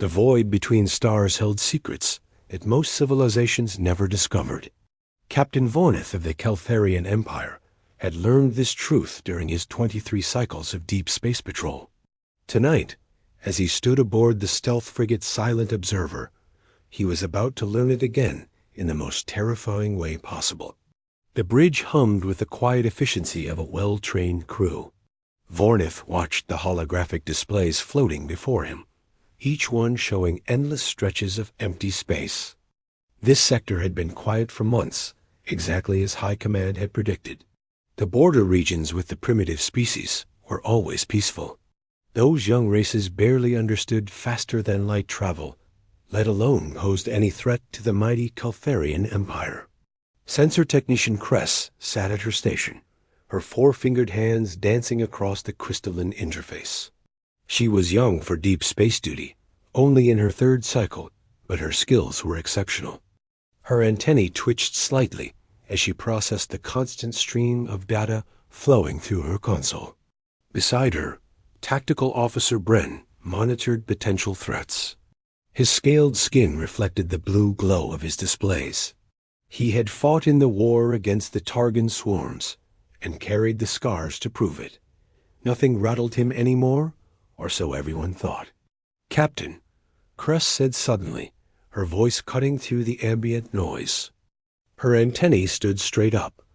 The void between stars held secrets that most civilizations never discovered. Captain Vornith of the Keltharian Empire had learned this truth during his 23 cycles of deep space patrol. Tonight, as he stood aboard the stealth frigate Silent Observer, he was about to learn it again in the most terrifying way possible. The bridge hummed with the quiet efficiency of a well-trained crew. Vornith watched the holographic displays floating before him, each one showing endless stretches of empty space. This sector had been quiet for months, exactly as High Command had predicted. The border regions with the primitive species were always peaceful. Those young races barely understood faster-than-light travel, let alone posed any threat to the mighty Keltharian Empire. Sensor Technician Cress sat at her station, her four-fingered hands dancing across the crystalline interface. She was young for deep space duty, only in her third cycle, but her skills were exceptional. Her antennae twitched slightly as she processed the constant stream of data flowing through her console. Beside her, Tactical Officer Bren monitored potential threats. His scaled skin reflected the blue glow of his displays. He had fought in the war against the Targan swarms and carried the scars to prove it. Nothing rattled him anymore, or so everyone thought. "Captain," Cress said suddenly, her voice cutting through the ambient noise. Her antennae stood straight up,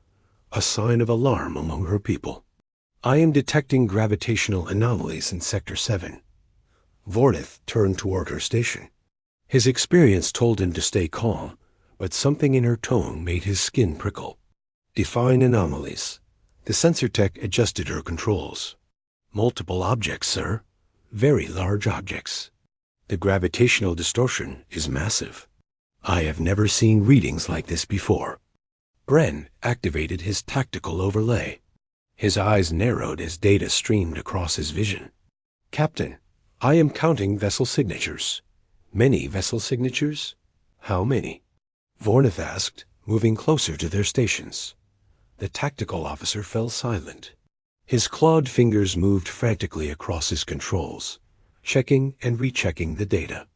a sign of alarm among her people. "I am detecting gravitational anomalies in Sector 7. Vornith turned toward her station. His experience told him to stay calm, but something in her tone made his skin prickle. "Define anomalies." The sensor tech adjusted her controls. "Multiple objects, sir. Very large objects. The gravitational distortion is massive. I have never seen readings like this before." Bren activated his tactical overlay. His eyes narrowed as data streamed across his vision. "Captain, I am counting vessel signatures." "Many vessel signatures? How many?" Vornith asked, moving closer to their stations. The tactical officer fell silent. His clawed fingers moved frantically across his controls, checking and rechecking the data.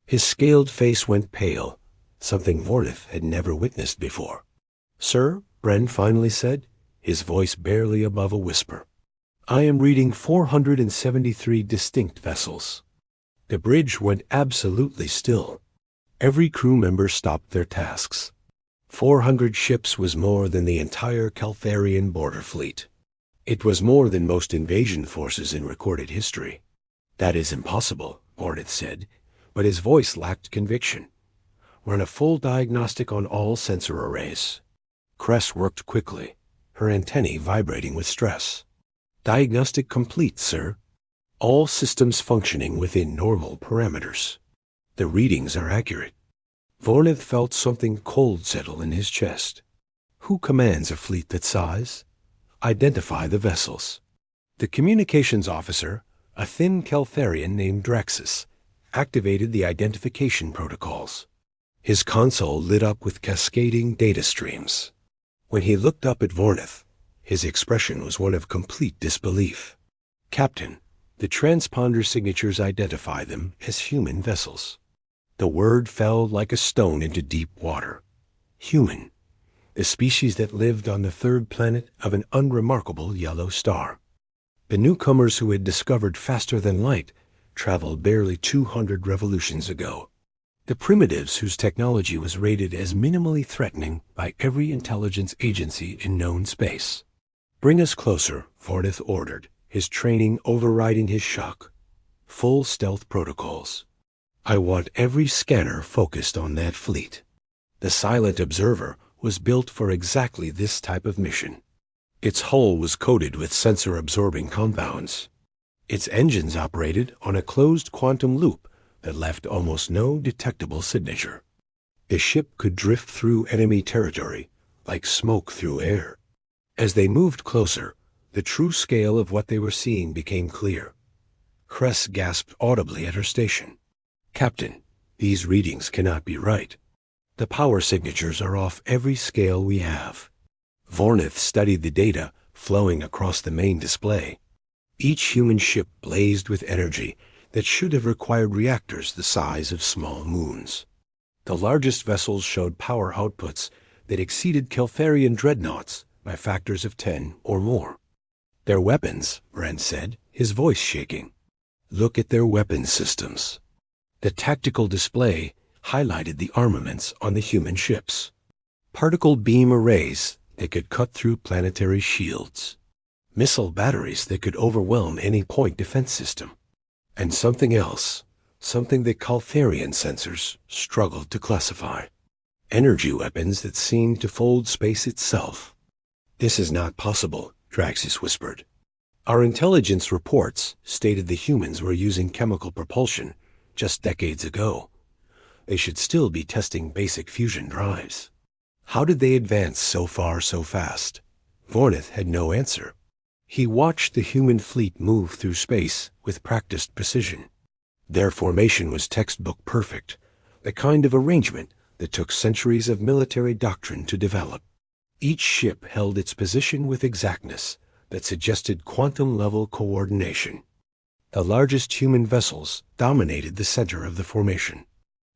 His scaled face went pale, something Vornith had never witnessed before. "Sir," Bren finally said, his voice barely above a whisper, "I am reading 473 distinct vessels." The bridge went absolutely still. Every crew member stopped their tasks. 400 ships was more than the entire Keltharian border fleet. It was more than most invasion forces in recorded history. "That is impossible," Vornith said, but his voice lacked conviction. "Run a full diagnostic on all sensor arrays." Cress worked quickly, her antennae vibrating with stress. "Diagnostic complete, sir. All systems functioning within normal parameters. The readings are accurate." Vornith felt something cold settle in his chest. "Who commands a fleet that size? Identify the vessels." The communications officer, a thin Keltharian named Draxus, activated the identification protocols. His console lit up with cascading data streams. When he looked up at Vornith, his expression was one of complete disbelief. "Captain, the transponder signatures identify them as human vessels." The word fell like a stone into deep water. Human, the species that lived on the third planet of an unremarkable yellow star. The newcomers who had discovered faster than light traveled barely 200 revolutions ago. The primitives whose technology was rated as minimally threatening by every intelligence agency in known space. "Bring us closer," Vornith ordered, his training overriding his shock. "Full stealth protocols. I want every scanner focused on that fleet." The Silent Observer was built for exactly this type of mission. Its hull was coated with sensor-absorbing compounds. Its engines operated on a closed quantum loop that left almost no detectable signature. The ship could drift through enemy territory like smoke through air. As they moved closer, the true scale of what they were seeing became clear. Cress gasped audibly at her station. "Captain, these readings cannot be right. The power signatures are off every scale we have." Vornith studied the data flowing across the main display. Each human ship blazed with energy that should have required reactors the size of small moons. The largest vessels showed power outputs that exceeded Keltharian dreadnoughts by factors of 10 or more. Their weapons, Brent said, his voice shaking. Look at their weapon systems. The tactical display highlighted the armaments on the human ships. Particle beam arrays that could cut through planetary shields. Missile batteries that could overwhelm any point defense system. And something else, something that Keltharian sensors struggled to classify. Energy weapons that seemed to fold space itself. This is not possible, Draxus whispered. Our intelligence reports stated the humans were using chemical propulsion just decades ago. They should still be testing basic fusion drives. How did they advance so far so fast? Vornith had no answer. He watched the human fleet move through space with practiced precision. Their formation was textbook perfect, the kind of arrangement that took centuries of military doctrine to develop. Each ship held its position with exactness that suggested quantum-level coordination. The largest human vessels dominated the center of the formation.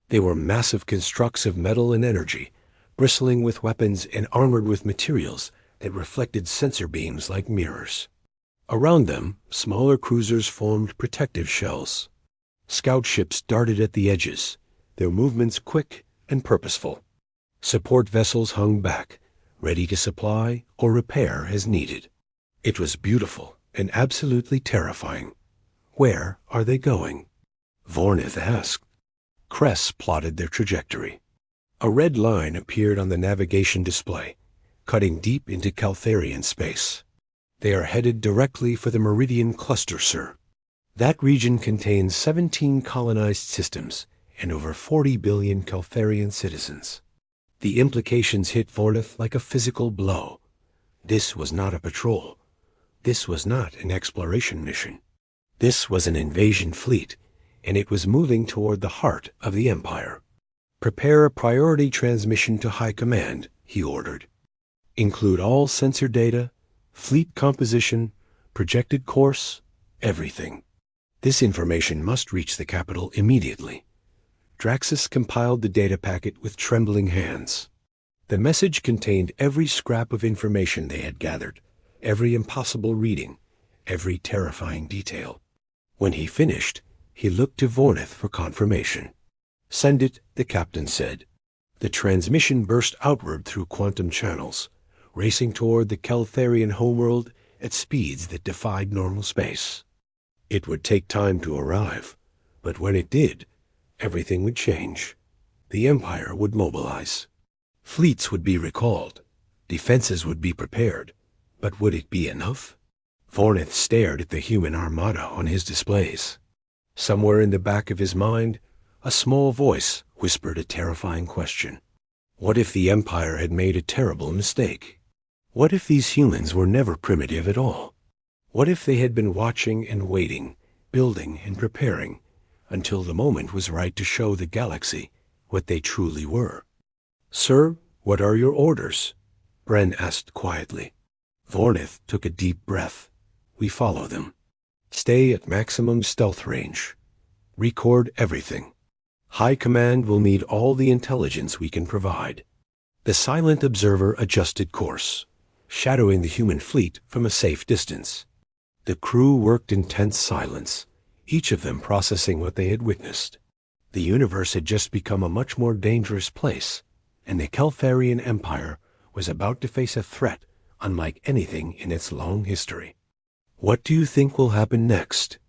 They were massive constructs of metal and energy, bristling with weapons and armored with materials that reflected sensor beams like mirrors. Around them, smaller cruisers formed protective shells. Scout ships darted at the edges, their movements quick and purposeful. Support vessels hung back, ready to supply or repair as needed. It was beautiful and absolutely terrifying. Where are they going? Vornith asked. Kress plotted their trajectory. A red line appeared on the navigation display, cutting deep into Keltharian space. They are headed directly for the Meridian Cluster, sir. That region contains 17 colonized systems and over 40 billion Keltharian citizens. The implications hit Vornith like a physical blow. This was not a patrol. This was not an exploration mission. This was an invasion fleet, and it was moving toward the heart of the Empire. Prepare a priority transmission to High Command, he ordered. Include all sensor data, fleet composition, projected course, everything. This information must reach the capital immediately. Draxus compiled the data packet with trembling hands. The message contained every scrap of information they had gathered, every impossible reading, every terrifying detail. When he finished, he looked to Vornith for confirmation. Send it, the captain said. The transmission burst outward through quantum channels, racing toward the Keltharian homeworld at speeds that defied normal space. It would take time to arrive, but when it did, everything would change. The Empire would mobilize. Fleets would be recalled. Defenses would be prepared. But would it be enough? Vornith stared at the Human Armada on his displays. Somewhere in the back of his mind, a small voice whispered a terrifying question. What if the Empire had made a terrible mistake? What if these humans were never primitive at all? What if they had been watching and waiting, building and preparing, until the moment was right to show the galaxy what they truly were? Sir, what are your orders? Bren asked quietly. Vornith took a deep breath. We follow them. Stay at maximum stealth range. Record everything. High Command will need all the intelligence we can provide. The silent observer adjusted course, shadowing the human fleet from a safe distance. The crew worked in tense silence, each of them processing what they had witnessed. The universe had just become a much more dangerous place, and the Keltharian Empire was about to face a threat unlike anything in its long history. What do you think will happen next?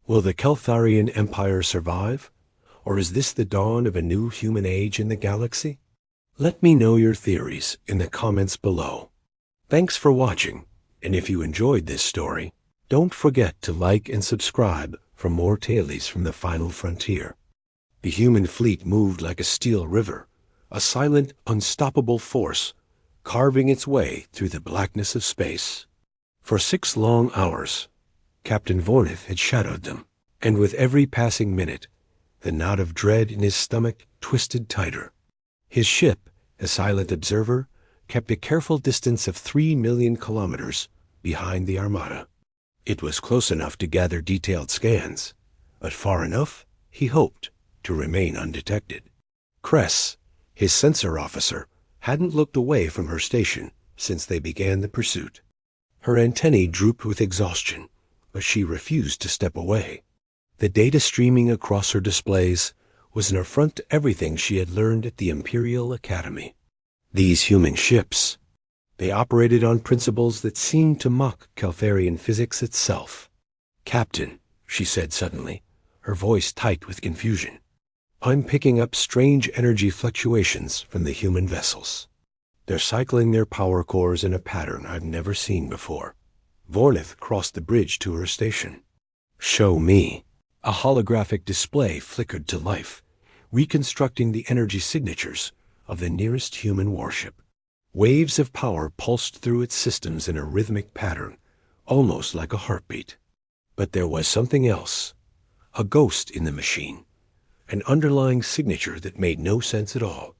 Will the Keltharian Empire survive? Or is this the dawn of a new human age in the galaxy? Let me know your theories in the comments below. Thanks for watching, and if you enjoyed this story, don't forget to like and subscribe for more tailies from the final frontier. The human fleet moved like a steel river, a silent, unstoppable force, carving its way through the blackness of space. For 6 long hours, Captain Vornith had shadowed them, and with every passing minute, the knot of dread in his stomach twisted tighter. His ship, a silent observer, kept a careful distance of 3 million kilometers behind the Armada. It was close enough to gather detailed scans, but far enough, he hoped, to remain undetected. Kress, his sensor officer, hadn't looked away from her station since they began the pursuit. Her antennae drooped with exhaustion, but she refused to step away. The data streaming across her displays was an affront to everything she had learned at the Imperial Academy. These human ships, they operated on principles that seemed to mock Keltharian physics itself. "Captain," she said suddenly, her voice tight with confusion, "I'm picking up strange energy fluctuations from the human vessels. They're cycling their power cores in a pattern I've never seen before." Vornith crossed the bridge to her station. "Show me." A holographic display flickered to life, reconstructing the energy signatures of the nearest human warship. Waves of power pulsed through its systems in a rhythmic pattern, almost like a heartbeat. But there was something else, a ghost in the machine, an underlying signature that made no sense at all.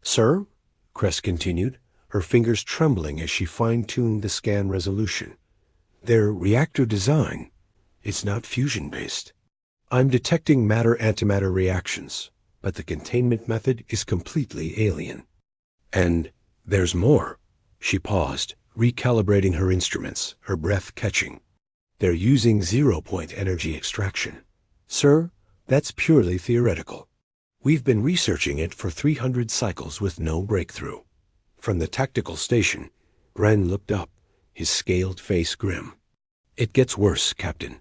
"Sir?" Kress continued, her fingers trembling as she fine-tuned the scan resolution. "Their reactor design, it's not fusion-based. I'm detecting matter-antimatter reactions, but the containment method is completely alien. And there's more." She paused, recalibrating her instruments, her breath catching. "They're using zero-point energy extraction. Sir, that's purely theoretical. We've been researching it for 300 cycles with no breakthrough." From the tactical station, Bren looked up, his scaled face grim. "It gets worse, Captain.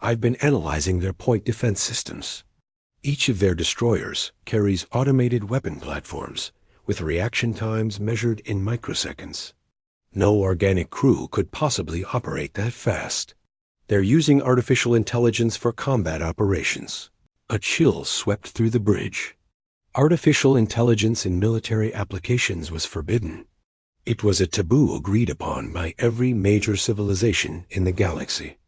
I've been analyzing their point defense systems. Each of their destroyers carries automated weapon platforms with reaction times measured in microseconds. No organic crew could possibly operate that fast. They're using artificial intelligence for combat operations." A chill swept through the bridge. Artificial intelligence in military applications was forbidden. It was a taboo agreed upon by every major civilization in the galaxy.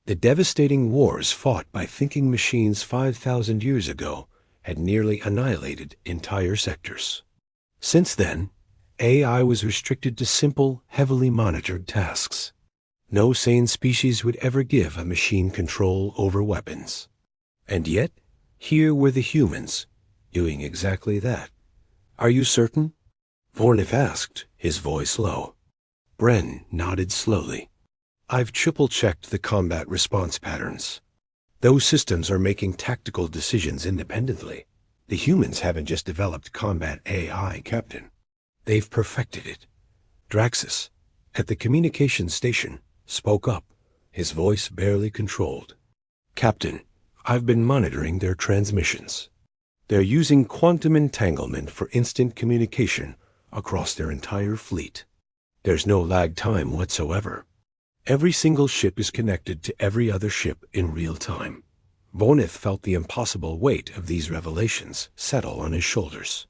The devastating wars fought by thinking machines 5,000 years ago had nearly annihilated entire sectors. Since then, AI was restricted to simple, heavily monitored tasks. No sane species would ever give a machine control over weapons. And yet, here were the humans, doing exactly that. "Are you certain?" Vornith asked, his voice low. Bren nodded slowly. "I've triple-checked the combat response patterns. Those systems are making tactical decisions independently. The humans haven't just developed combat AI, Captain. They've perfected it." Draxus, at the communications station, spoke up, his voice barely controlled. "Captain, I've been monitoring their transmissions. They're using quantum entanglement for instant communication across their entire fleet. There's no lag time whatsoever. Every single ship is connected to every other ship in real time." Vornith felt the impossible weight of these revelations settle on his shoulders.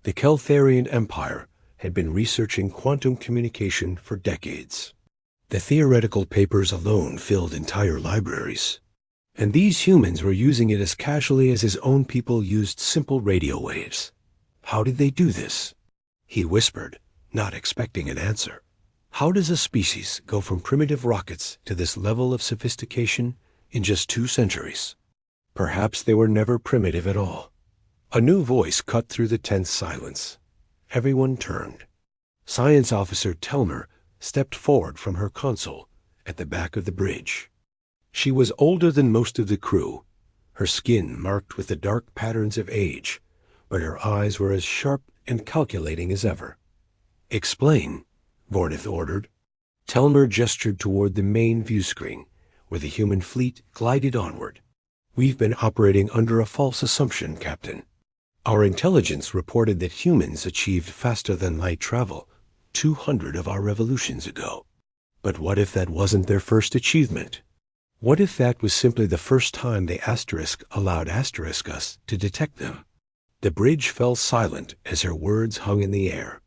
The Keltharian Empire had been researching quantum communication for decades. The theoretical papers alone filled entire libraries. And these humans were using it as casually as his own people used simple radio waves. How did they do this? He whispered, not expecting an answer. How does a species go from primitive rockets to this level of sophistication in just 2 centuries? Perhaps they were never primitive at all. A new voice cut through the tense silence. Everyone turned. Science Officer Telmer stepped forward from her console at the back of the bridge. She was older than most of the crew, her skin marked with the dark patterns of age, but her eyes were as sharp and calculating as ever. "Explain," Vornith ordered. Telmer gestured toward the main view screen, where the human fleet glided onward. "We've been operating under a false assumption, Captain. Our intelligence reported that humans achieved faster-than-light travel 200 of our revolutions ago. But what if that wasn't their first achievement? What if that was simply the first time they allowed us to detect them?" The bridge fell silent as her words hung in the air.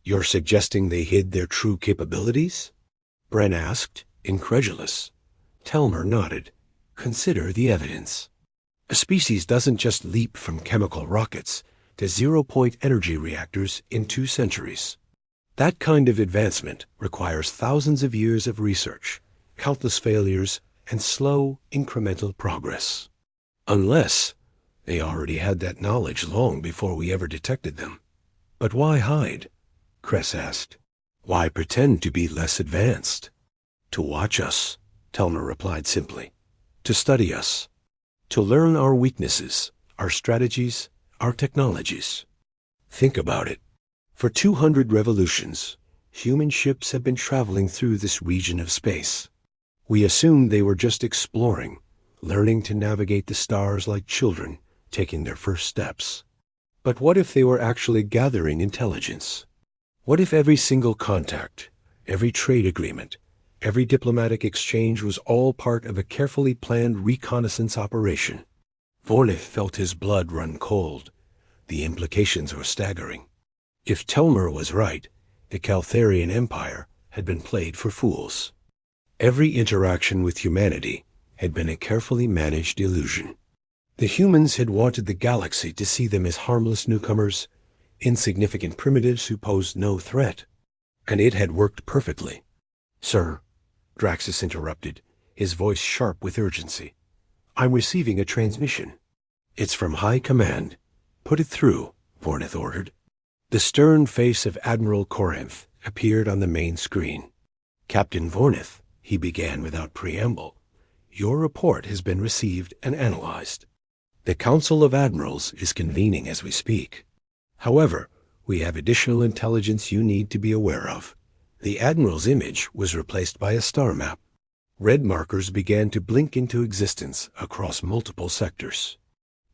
"You're suggesting they hid their true capabilities?" Bren asked, incredulous. Telmer nodded. "Consider the evidence. A species doesn't just leap from chemical rockets to zero-point energy reactors in 2 centuries. That kind of advancement requires thousands of years of research, countless failures, and slow, incremental progress. Unless they already had that knowledge long before we ever detected them. But why hide? Kress asked. Why pretend to be less advanced? To watch us, Telmer replied simply. To study us. To learn our weaknesses, our strategies, our technologies. Think about it. For 200 revolutions, human ships have been traveling through this region of space. We assumed they were just exploring, learning to navigate the stars like children, taking their first steps. But what if they were actually gathering intelligence? What if every single contact, every trade agreement, every diplomatic exchange was all part of a carefully planned reconnaissance operation? Vornith felt his blood run cold. The implications were staggering. If Telmer was right, the Caltharian Empire had been played for fools. Every interaction with humanity had been a carefully managed illusion. The humans had wanted the galaxy to see them as harmless newcomers, insignificant primitives who posed no threat. And it had worked perfectly. Sir, Draxus interrupted, his voice sharp with urgency. I'm receiving a transmission. It's from High Command. Put it through, Vornith ordered. The stern face of Admiral Corinth appeared on the main screen. Captain Vornith, he began without preamble, your report has been received and analyzed. The Council of Admirals is convening as we speak. However, we have additional intelligence you need to be aware of. The Admiral's image was replaced by a star map. Red markers began to blink into existence across multiple sectors.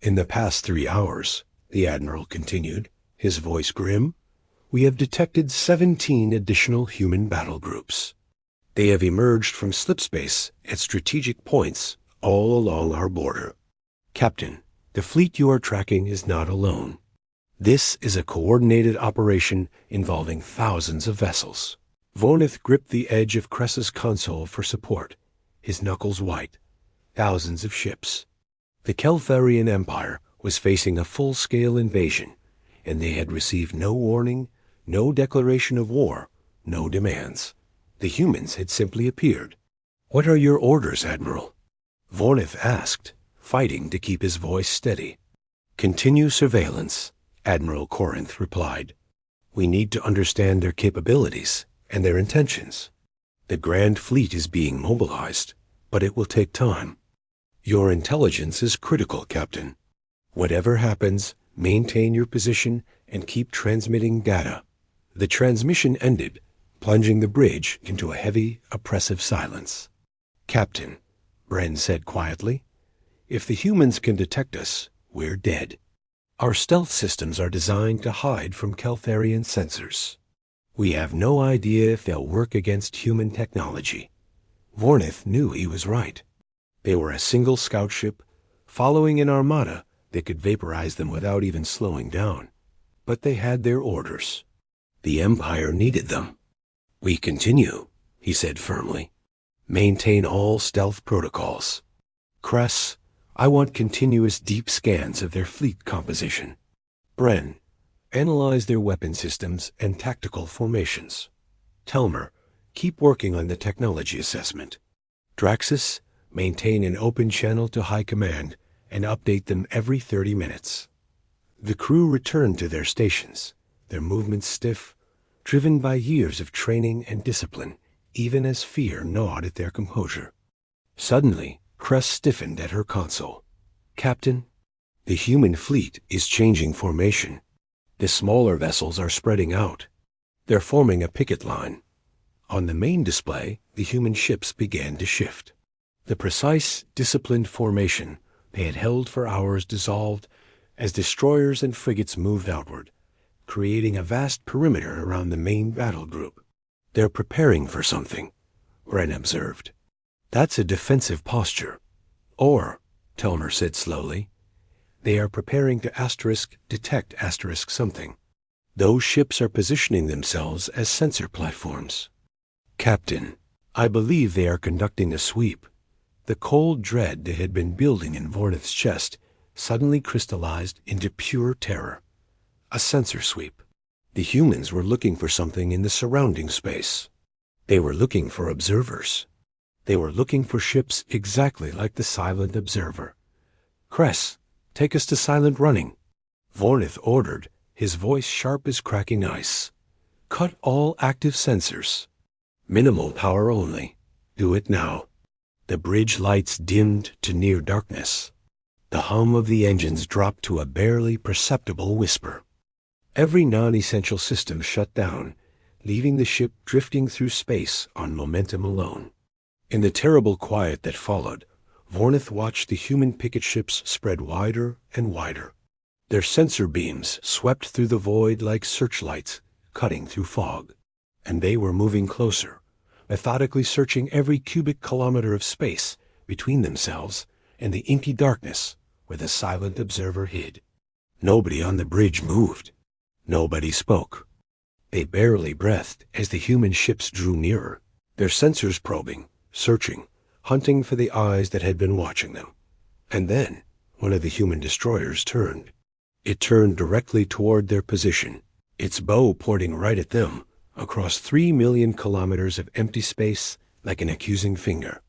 In the past 3 hours, the Admiral continued, his voice grim, we have detected 17 additional human battle groups. They have emerged from slipspace at strategic points all along our border. Captain, the fleet you are tracking is not alone. This is a coordinated operation involving thousands of vessels. Vornith gripped the edge of Kress's console for support, his knuckles white. Thousands of ships. The Caltharian Empire was facing a full-scale invasion, and they had received no warning, no declaration of war, no demands. The humans had simply appeared. What are your orders, Admiral? Vornith asked, fighting to keep his voice steady. Continue surveillance, Admiral Corinth replied. We need to understand their capabilities and their intentions. The Grand Fleet is being mobilized, but it will take time. Your intelligence is critical, Captain. Whatever happens, maintain your position and keep transmitting data. The transmission ended, plunging the bridge into a heavy, oppressive silence. Captain, Bren said quietly, if the humans can detect us, we're dead. Our stealth systems are designed to hide from Caltharian sensors. We have no idea if they'll work against human technology. Vornith knew he was right. They were a single scout ship, following an armada that could vaporize them without even slowing down. But they had their orders. The Empire needed them. We continue, he said firmly. Maintain all stealth protocols. Kress, I want continuous deep scans of their fleet composition. Bren, analyze their weapon systems and tactical formations. Telmer, keep working on the technology assessment. Draxus, maintain an open channel to High Command and update them every 30 minutes. The crew returned to their stations, their movements stiff, driven by years of training and discipline, even as fear gnawed at their composure. Suddenly, Kress stiffened at her console. Captain, the human fleet is changing formation. The smaller vessels are spreading out. They're forming a picket line. On the main display, the human ships began to shift. The precise, disciplined formation they had held for hours dissolved as destroyers and frigates moved outward, creating a vast perimeter around the main battle group. They're preparing for something, Bren observed. That's a defensive posture. Or, Telmer said slowly, they are preparing to detect something. Those ships are positioning themselves as sensor platforms. Captain, I believe they are conducting a sweep. The cold dread that had been building in Vornith's chest suddenly crystallized into pure terror. A sensor sweep. The humans were looking for something in the surrounding space. They were looking for observers. They were looking for ships exactly like the Silent Observer. "Cress, take us to silent running," Vornith ordered, his voice sharp as cracking ice. "Cut all active sensors. Minimal power only. Do it now." The bridge lights dimmed to near darkness. The hum of the engines dropped to a barely perceptible whisper. Every non-essential system shut down, leaving the ship drifting through space on momentum alone. In the terrible quiet that followed, Vornith watched the human picket ships spread wider and wider. Their sensor beams swept through the void like searchlights, cutting through fog. And they were moving closer, methodically searching every cubic kilometer of space between themselves and the inky darkness where the silent observer hid. Nobody on the bridge moved. Nobody spoke. They barely breathed as the human ships drew nearer, their sensors probing, searching, hunting for the eyes that had been watching them. And then one of the human destroyers turned. It turned directly toward their position, its bow pointing right at them, across 3 million kilometers of empty space like an accusing finger.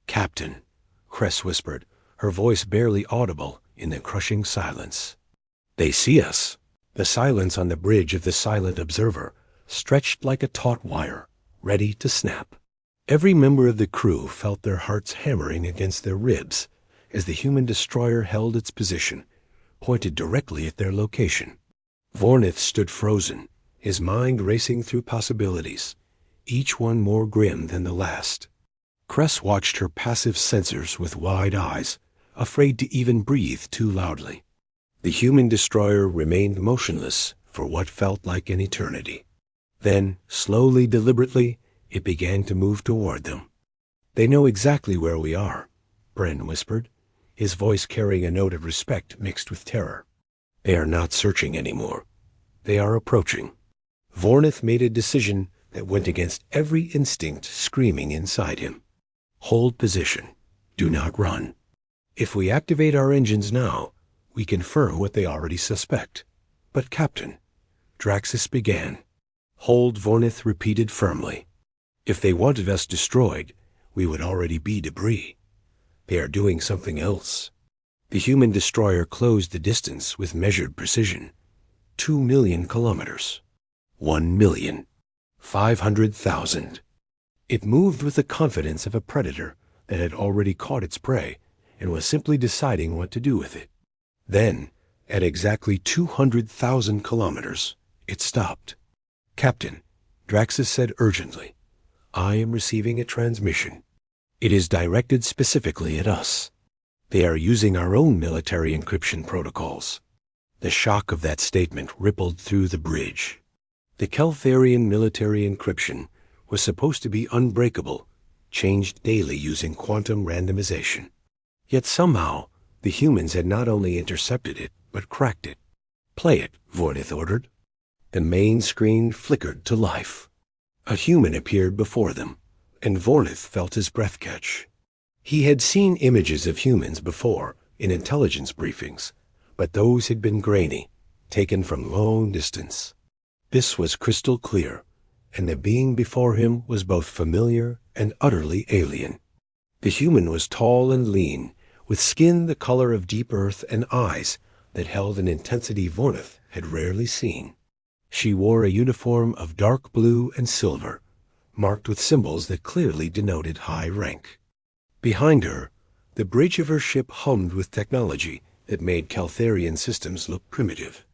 "Captain," Cress whispered, her voice barely audible in the crushing silence. "They see us." The silence on the bridge of the silent observer stretched like a taut wire, ready to snap. Every member of the crew felt their hearts hammering against their ribs as the human destroyer held its position, pointed directly at their location. Vornith stood frozen, his mind racing through possibilities, each one more grim than the last. Cress watched her passive sensors with wide eyes, afraid to even breathe too loudly. The human destroyer remained motionless for what felt like an eternity. Then, slowly, deliberately, it began to move toward them. "They know exactly where we are," Bren whispered, his voice carrying a note of respect mixed with terror. "They are not searching anymore. They are approaching." Vornith made a decision that went against every instinct screaming inside him. "Hold position. Do not run. If we activate our engines now, we confirm what they already suspect." "But Captain," Draxus began. "Hold," Vornith repeated firmly. "If they wanted us destroyed, we would already be debris. They are doing something else." The human destroyer closed the distance with measured precision. 2 million kilometers. 1 million. 500,000. It moved with the confidence of a predator that had already caught its prey and was simply deciding what to do with it. Then, at exactly 200,000 kilometers, it stopped. "Captain," Draxus said urgently, "I am receiving a transmission. It is directed specifically at us. They are using our own military encryption protocols." The shock of that statement rippled through the bridge. The Keltharian military encryption was supposed to be unbreakable, changed daily using quantum randomization. Yet somehow, the humans had not only intercepted it, but cracked it. "Play it," Vornith ordered. The main screen flickered to life. A human appeared before them, and Vornith felt his breath catch. He had seen images of humans before in intelligence briefings, but those had been grainy, taken from long distance. This was crystal clear, and the being before him was both familiar and utterly alien. The human was tall and lean, with skin the color of deep earth and eyes that held an intensity Vornith had rarely seen. She wore a uniform of dark blue and silver, marked with symbols that clearly denoted high rank. Behind her, the bridge of her ship hummed with technology that made Keltharian systems look primitive.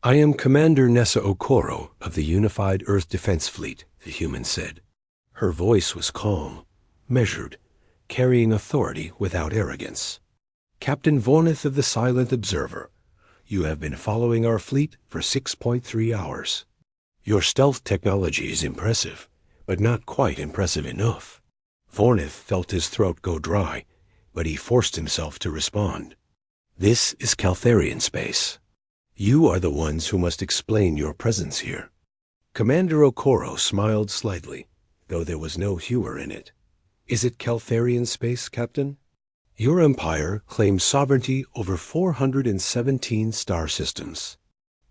"I am Commander Nessa Okoro of the Unified Earth Defense Fleet," the human said. Her voice was calm, measured, carrying authority without arrogance. "Captain Vornith of the Silent Observer, you have been following our fleet for 6.3 hours. Your stealth technology is impressive, but not quite impressive enough." Vornith felt his throat go dry, but he forced himself to respond. "This is Keltharian space. You are the ones who must explain your presence here." Commander Okoro smiled slightly, though there was no humor in it. "Is it Keltharian space, Captain? Your empire claims sovereignty over 417 star systems.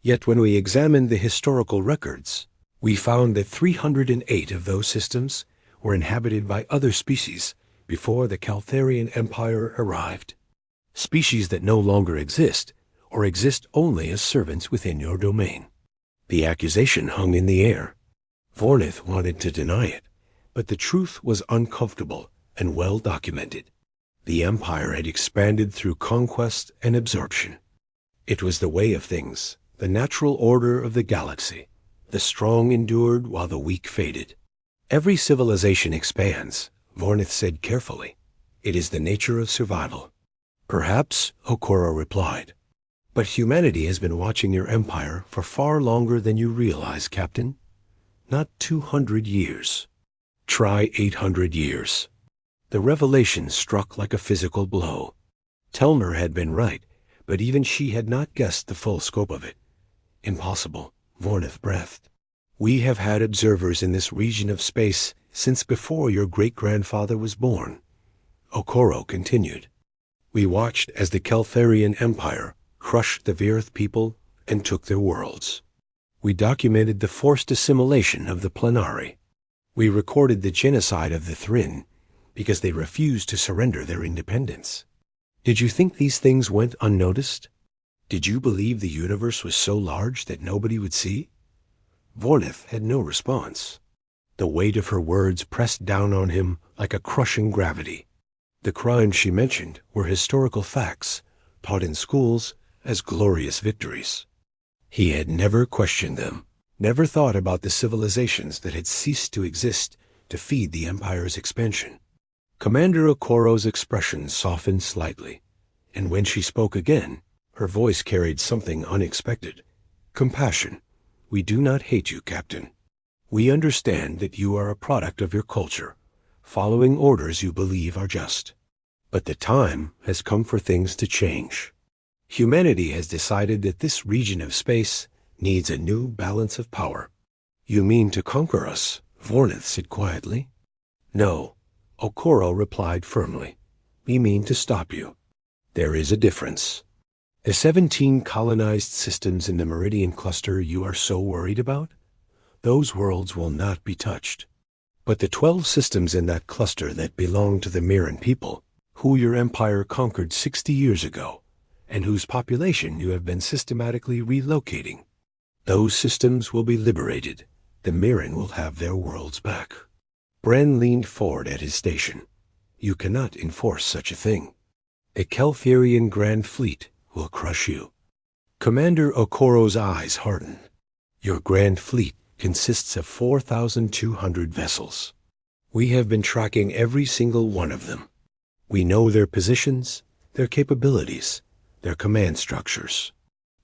Yet when we examined the historical records, we found that 308 of those systems were inhabited by other species before the Keltharian Empire arrived. species that no longer exist, or exist only as servants within your domain. The accusation hung in the air. Vornith wanted to deny it, but the truth was uncomfortable and well documented. The Empire had expanded through conquest and absorption. It was the way of things, the natural order of the galaxy. The strong endured while the weak faded. Every civilization expands, Vornith said carefully. It is the nature of survival. Perhaps, Okoro replied. But humanity has been watching your empire for far longer than you realize, Captain. Not 200 years. Try 800 years. The revelation struck like a physical blow. Telmer had been right, but even she had not guessed the full scope of it. Impossible, Vornith breathed. We have had observers in this region of space since before your great-grandfather was born. Okoro continued. We watched as the Keltharian Empire crushed the Virith people and took their worlds. We documented the forced assimilation of the Plenari. We recorded the genocide of the Thrin because they refused to surrender their independence. Did you think these things went unnoticed? Did you believe the universe was so large that nobody would see? Vornith had no response. The weight of her words pressed down on him like a crushing gravity. The crimes she mentioned were historical facts, taught in schools as glorious victories. He had never questioned them, never thought about the civilizations that had ceased to exist to feed the Empire's expansion. Commander Okoro's expression softened slightly, and when she spoke again, her voice carried something unexpected. Compassion. We do not hate you, Captain. We understand that you are a product of your culture, following orders you believe are just. But the time has come for things to change. Humanity has decided that this region of space needs a new balance of power. You mean to conquer us, Vornith said quietly. No, Okoro replied firmly. We mean to stop you. There is a difference. The 17 colonized systems in the Meridian cluster you are so worried about? Those worlds will not be touched. But the 12 systems in that cluster that belong to the Mirran people, who your empire conquered 60 years ago, and whose population you have been systematically relocating, those systems will be liberated. The Mirran will have their worlds back. Bren leaned forward at his station. You cannot enforce such a thing. A Keltharian Grand Fleet will crush you. Commander Okoro's eyes hardened. Your Grand Fleet consists of 4,200 vessels. We have been tracking every single one of them. We know their positions, their capabilities, their command structures.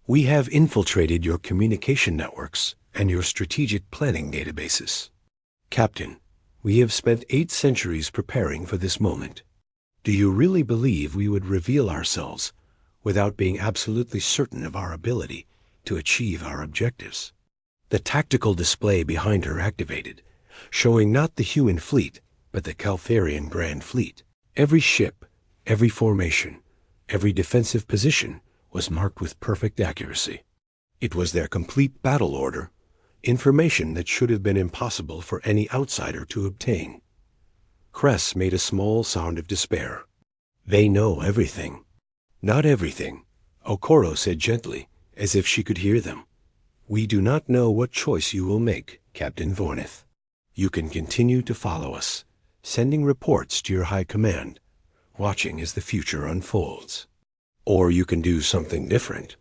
We have infiltrated your communication networks and your strategic planning databases. Captain, we have spent 8 centuries preparing for this moment. Do you really believe we would reveal ourselves without being absolutely certain of our ability to achieve our objectives? The tactical display behind her activated, showing not the human fleet, but the Keltharian Grand Fleet. Every ship, every formation, every defensive position was marked with perfect accuracy. It was their complete battle order, information that should have been impossible for any outsider to obtain. Kress made a small sound of despair. They know everything. Not everything, Okoro said gently, as if she could hear them. We do not know what choice you will make, Captain Vornith. You can continue to follow us, sending reports to your high command, watching as the future unfolds. Or you can do something different.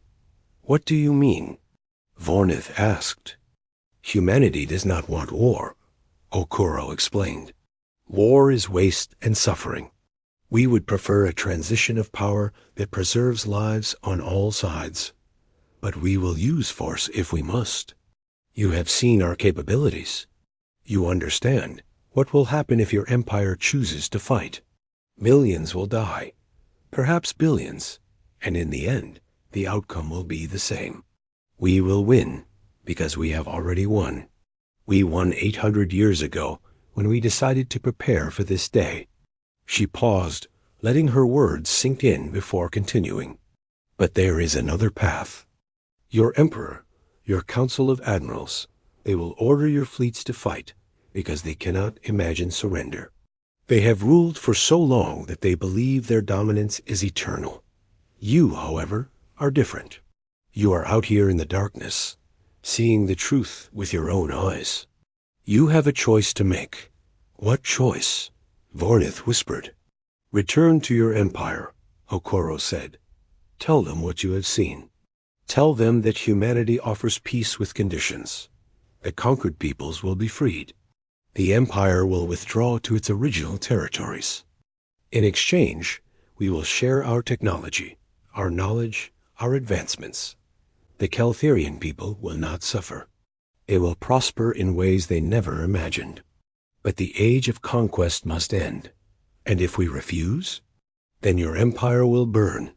What do you mean? Vornith asked. Humanity does not want war, Okoro explained. War is waste and suffering. We would prefer a transition of power that preserves lives on all sides. But we will use force if we must. You have seen our capabilities. You understand what will happen if your empire chooses to fight. Millions will die, perhaps billions, and in the end, the outcome will be the same. We will win, because we have already won. We won 800 years ago when we decided to prepare for this day. She paused, letting her words sink in before continuing. But there is another path. Your emperor, your council of admirals, they will order your fleets to fight because they cannot imagine surrender. They have ruled for so long that they believe their dominance is eternal. You, however, are different. You are out here in the darkness, seeing the truth with your own eyes. You have a choice to make. What choice? Vornith whispered. Return to your empire, Okoro said. Tell them what you have seen. Tell them that humanity offers peace with conditions. The conquered peoples will be freed. The empire will withdraw to its original territories. In exchange, we will share our technology, our knowledge, our advancements. The Keltherian people will not suffer. They will prosper in ways they never imagined. But the age of conquest must end. And if we refuse, then your empire will burn,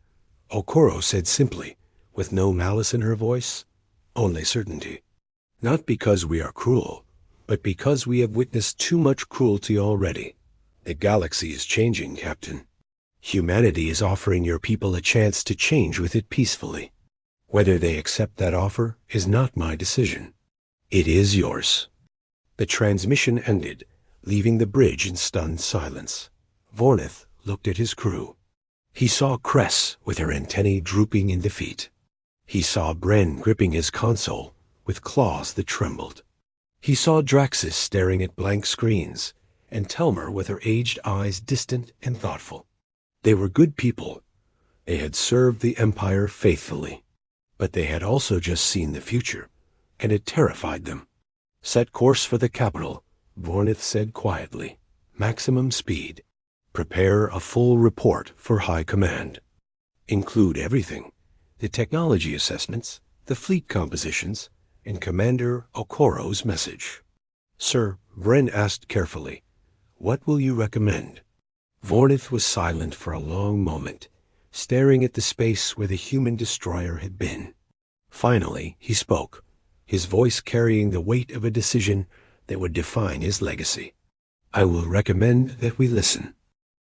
Okoro said simply, with no malice in her voice, only certainty. Not because we are cruel, but because we have witnessed too much cruelty already. The galaxy is changing, Captain. Humanity is offering your people a chance to change with it peacefully. Whether they accept that offer is not my decision. It is yours. The transmission ended, leaving the bridge in stunned silence. Vornith looked at his crew. He saw Cress with her antennae drooping in defeat. He saw Bren gripping his console with claws that trembled. He saw Draxus staring at blank screens, and Telmer with her aged eyes distant and thoughtful. They were good people. They had served the Empire faithfully. But they had also just seen the future, and it terrified them. Set course for the capital, Vornith said quietly. Maximum speed. Prepare a full report for High Command. Include everything. The technology assessments, the fleet compositions, and Commander Okoro's message. Sir, Bren asked carefully, what will you recommend? Vornith was silent for a long moment, staring at the space where the human destroyer had been. Finally, he spoke, his voice carrying the weight of a decision that would define his legacy. I will recommend that we listen.